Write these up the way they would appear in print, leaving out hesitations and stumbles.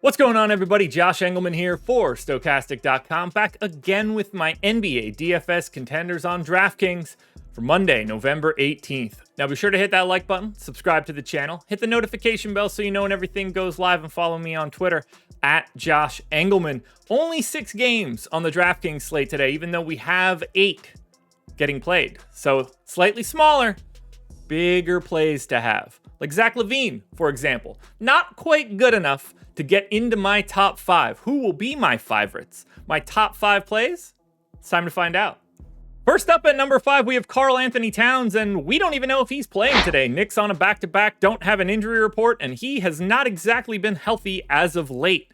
What's going on, everybody? Josh Engleman here for Stokastic.com, back again with my NBA DFS contenders on DraftKings for Monday, November 18th. Now be sure to hit that like button, subscribe to the channel, hit the notification bell so you know when everything goes live, and follow me on Twitter at Josh Engleman. Only 6 games on the DraftKings slate today, even though we have 8 getting played. So slightly smaller, bigger plays to have. Like Zach LaVine, for example. Not quite good enough to get into my top 5. Who will be my favorites? My top 5 plays? It's time to find out. First up at number 5, we have Karl-Anthony Towns, and we don't even know if he's playing today. Knicks on a back-to-back, don't have an injury report, and he has not exactly been healthy as of late.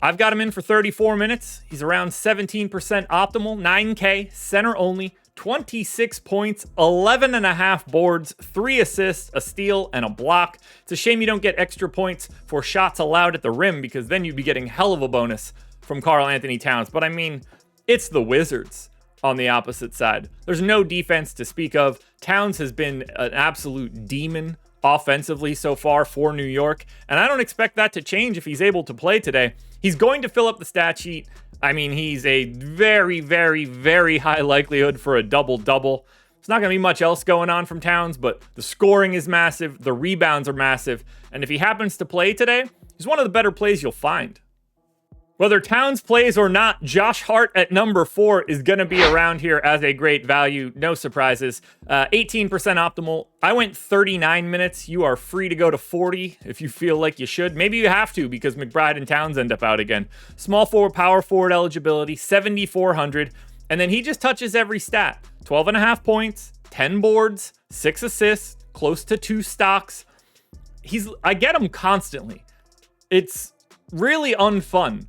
I've got him in for 34 minutes. He's around 17% optimal, 9K, center only, 26 points, 11.5 boards, 3 assists, a steal, and a block. It's a shame you don't get extra points for shots allowed at the rim, because then you'd be getting hell of a bonus from Karl-Anthony Towns. But I mean, it's the Wizards on the opposite side. There's no defense to speak of. Towns has been an absolute demon offensively so far for New York, and I don't expect that to change if he's able to play today. He's going to fill up the stat sheet. I mean, he's a very, very, very high likelihood for a double-double. There's not going to be much else going on from Towns, but the scoring is massive, the rebounds are massive, and if he happens to play today, he's one of the better plays you'll find. Whether Towns plays or not, Josh Hart at number 4 is going to be around here as a great value. No surprises. 18% optimal. I went 39 minutes. You are free to go to 40 if you feel like you should. Maybe you have to because McBride and Towns end up out again. Small forward, power forward eligibility, 7,400. And then he just touches every stat. 12.5 points, 10 boards, 6 assists, close to 2 stocks. I get him constantly. It's really unfun.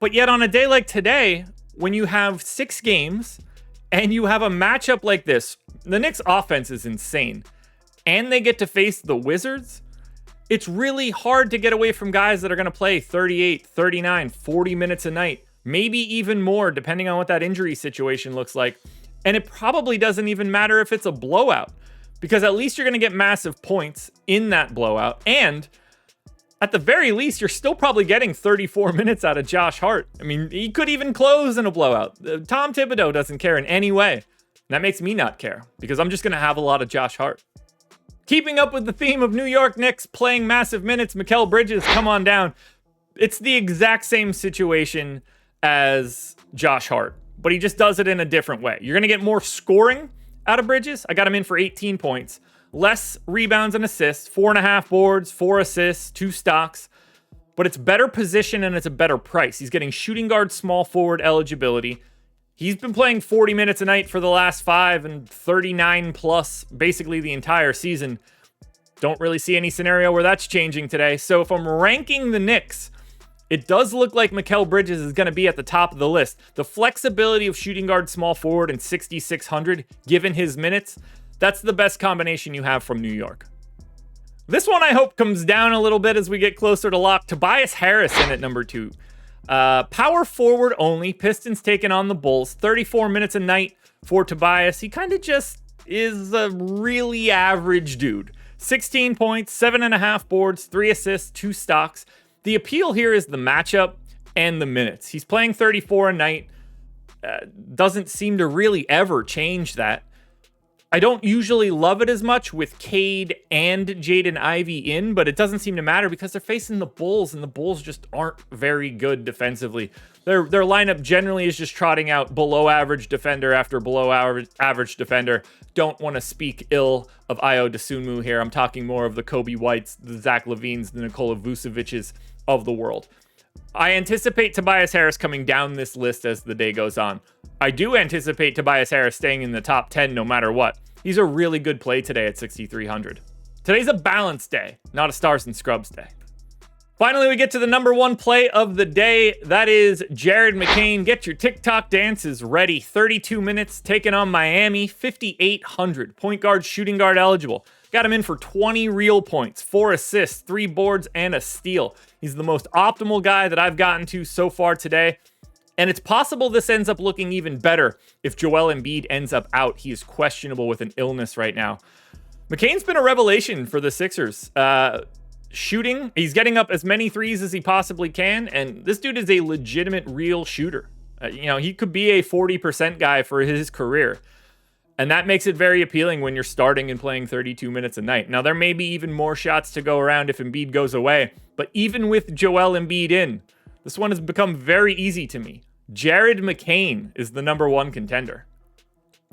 But yet on a day like today, when you have 6 games and you have a matchup like this, the Knicks offense is insane, and they get to face the Wizards, it's really hard to get away from guys that are going to play 38, 39, 40 minutes a night, maybe even more, depending on what that injury situation looks like. And it probably doesn't even matter if it's a blowout, because at least you're going to get massive points in that blowout, and at the very least, you're still probably getting 34 minutes out of Josh Hart. I mean, he could even close in a blowout. Tom Thibodeau doesn't care in any way. And that makes me not care, because I'm just going to have a lot of Josh Hart. Keeping up with the theme of New York Knicks playing massive minutes, Mel Bridges, come on down. It's the exact same situation as Josh Hart, but he just does it in a different way. You're going to get more scoring out of Bridges. I got him in for 18 points. Less rebounds and assists, 4.5 boards, 4 assists, 2 stocks, but it's better position and it's a better price. He's getting shooting guard, small forward eligibility. He's been playing 40 minutes a night for the last 5 and 39 plus basically the entire season. Don't really see any scenario where that's changing today. So if I'm ranking the Knicks, it does look like Mel Bridges is going to be at the top of the list. The flexibility of shooting guard, small forward, and 6,600 given his minutes, that's the best combination you have from New York. This one I hope comes down a little bit as we get closer to lock. Tobias Harris in at number 2. Power forward only. Pistons taking on the Bulls. 34 minutes a night for Tobias. He kind of just is a really average dude. 16 points, 7.5 boards, 3 assists, 2 stocks. The appeal here is the matchup and the minutes. He's playing 34 a night. Doesn't seem to really ever change that. I don't usually love it as much with Cade and Jaden Ivey in, but it doesn't seem to matter because they're facing the Bulls, and the Bulls just aren't very good defensively. Their lineup generally is just trotting out below average defender after below average defender. Don't want to speak ill of Ayo Dosunmu here. I'm talking more of the Kobe Whites, the Zach LaVines, the Nikola Vucevic's of the world. I anticipate Tobias Harris coming down this list as the day goes on. I do anticipate Tobias Harris staying in the top 10 no matter what. He's a really good play today at 6,300. Today's a balanced day, not a stars and scrubs day. Finally, we get to the number 1 play of the day. That is Jared McCain. Get your TikTok dances ready. 32 minutes, taking on Miami, 5,800. Point guard, shooting guard eligible. Got him in for 20 real points, 4 assists, 3 boards, and a steal. He's the most optimal guy that I've gotten to so far today. And it's possible this ends up looking even better if Joel Embiid ends up out. He is questionable with an illness right now. McCain's been a revelation for the Sixers. shooting. He's getting up as many threes as he possibly can, and this dude is a legitimate real shooter. He could be a 40% guy for his career. And that makes it very appealing when you're starting and playing 32 minutes a night. Now, there may be even more shots to go around if Embiid goes away, but even with Joel Embiid in, this one has become very easy to me. Jared McCain is the number one contender.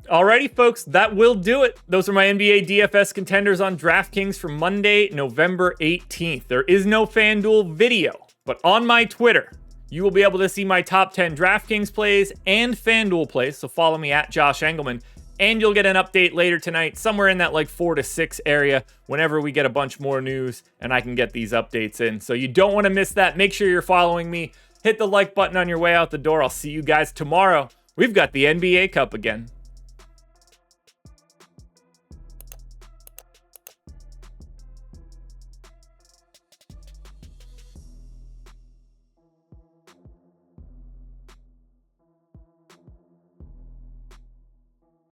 Alrighty, folks, that will do it. Those are my NBA DFS contenders on DraftKings for Monday, November 18th. There is no FanDuel video, but on my Twitter, you will be able to see my top 10 DraftKings plays and FanDuel plays, so follow me at Josh Engleman. And you'll get an update later tonight, somewhere in that 4 to 6 area, whenever we get a bunch more news and I can get these updates in. So you don't want to miss that. Make sure you're following me. Hit the like button on your way out the door. I'll see you guys tomorrow. We've got the NBA Cup again.